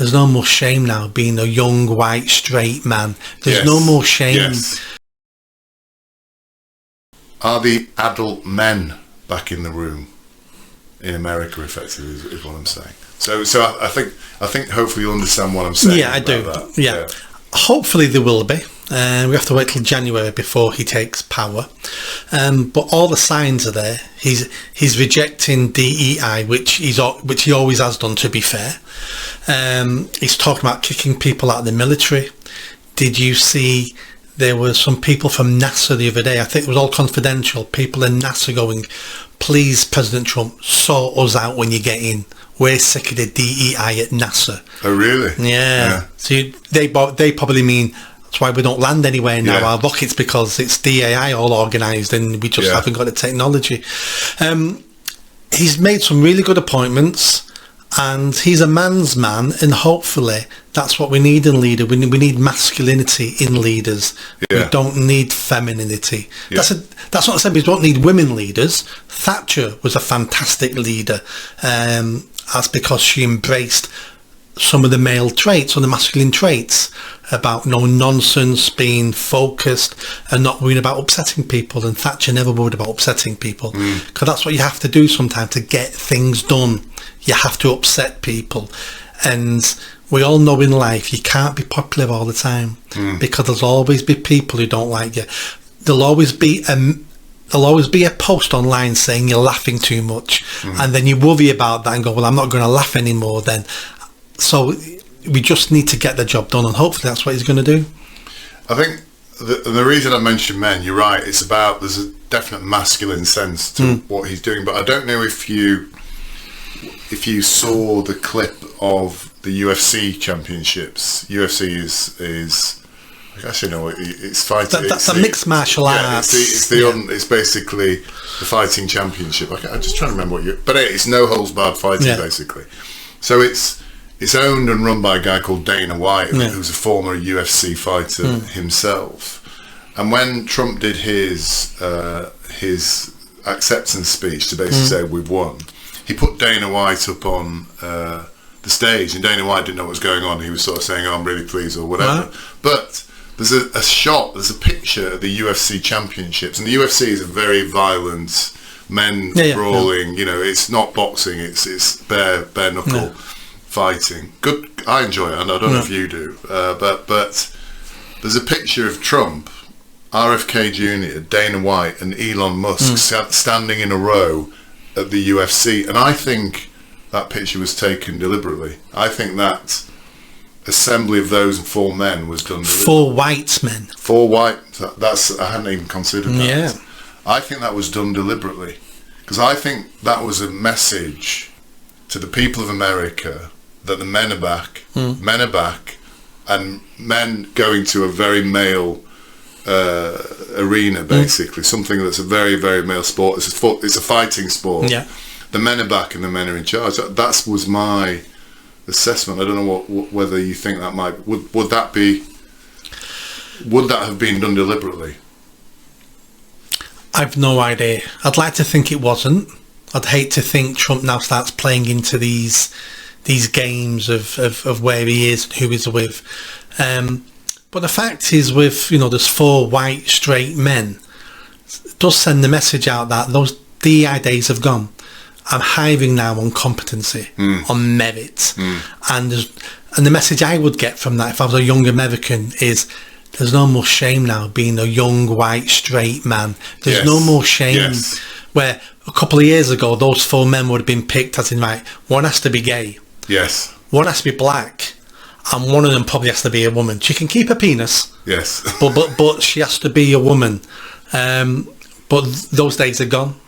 there's no more shame now being a young, white, straight man. There's no more shame. Yes. Are the adult men back in the room in America, effectively, is what I'm saying. So I think hopefully you'll understand what I'm saying. Yeah, I do. That. Yeah. Hopefully there will be. We have to wait till January before he takes power. But all the signs are there. He's rejecting DEI, which he always has done, to be fair. He's talking about kicking people out of the military. Did you see there were some people from NASA the other day? I think it was all confidential. People in NASA going, please, President Trump, sort us out when you get in. We're sick of the DEI at NASA. Oh, really? Yeah. So they probably mean that's why we don't land anywhere now, our rockets, because it's DAI all organised and we just haven't got the technology. He's made some really good appointments, and he's a man's man, and hopefully that's what we need in leaders. We need masculinity in leaders. We don't need femininity. That's not to say we don't need women leaders. Thatcher was a fantastic leader. That's because she embraced some of the male traits or the masculine traits about no nonsense, being focused and not worrying about upsetting people. And Thatcher never worried about upsetting people, because that's what you have to do sometimes to get things done. You have to upset people. And we all know in life you can't be popular all the time, because there'll always be people who don't like you. There'll always be a post online saying you're laughing too much, and then you worry about that and go, well, I'm not going to laugh anymore then. So we just need to get the job done, and hopefully that's what he's going to do. I think the reason I mentioned men, you're right, it's about, there's a definite masculine sense to what he's doing, but I don't know if you saw the clip of the UFC championships. UFC is actually no, it's fighting. That's a mixed martial arts. It's basically the fighting championship. I'm just trying to remember but it's no holds barred fighting basically. So it's owned and run by a guy called Dana White, who's a former UFC fighter himself. And when Trump did his acceptance speech to basically say we've won, he put Dana White up on the stage, and Dana White didn't know what was going on. He was sort of saying, oh, I'm really pleased or whatever. But there's there's a picture of the UFC championships, and the UFC is a very violent, men brawling, it's not boxing, it's bare knuckle fighting. Good, I enjoy it, and I don't know if you do, but there's a picture of Trump, RFK Jr., Dana White and Elon Musk standing in a row at the UFC, and I think that picture was taken deliberately. I think that assembly of those four men was done deliberately. Four white men. Four white, I hadn't even considered that. I think that was done deliberately, because I think that was a message to the people of America that the men are back, and men going to a very male arena, basically, something that's a very, very male sport. It's a fighting sport. The men are back and the men are in charge. That was my assessment. I don't know whether you think that would that have been done deliberately? I've no idea. I'd like to think it wasn't. I'd hate to think Trump now starts playing into these games of where he is and who he's with. But the fact is, with there's four white straight men, it does send the message out that those DEI days have gone. I'm hiring now on competency, on merit, and the message I would get from that if I was a young American is there's no more shame now being a young white straight man. There's no more shame. Where a couple of years ago those four men would have been picked as in, right, one has to be gay, one has to be black, and one of them probably has to be a woman. She can keep a penis, but she has to be a woman. But those days are gone.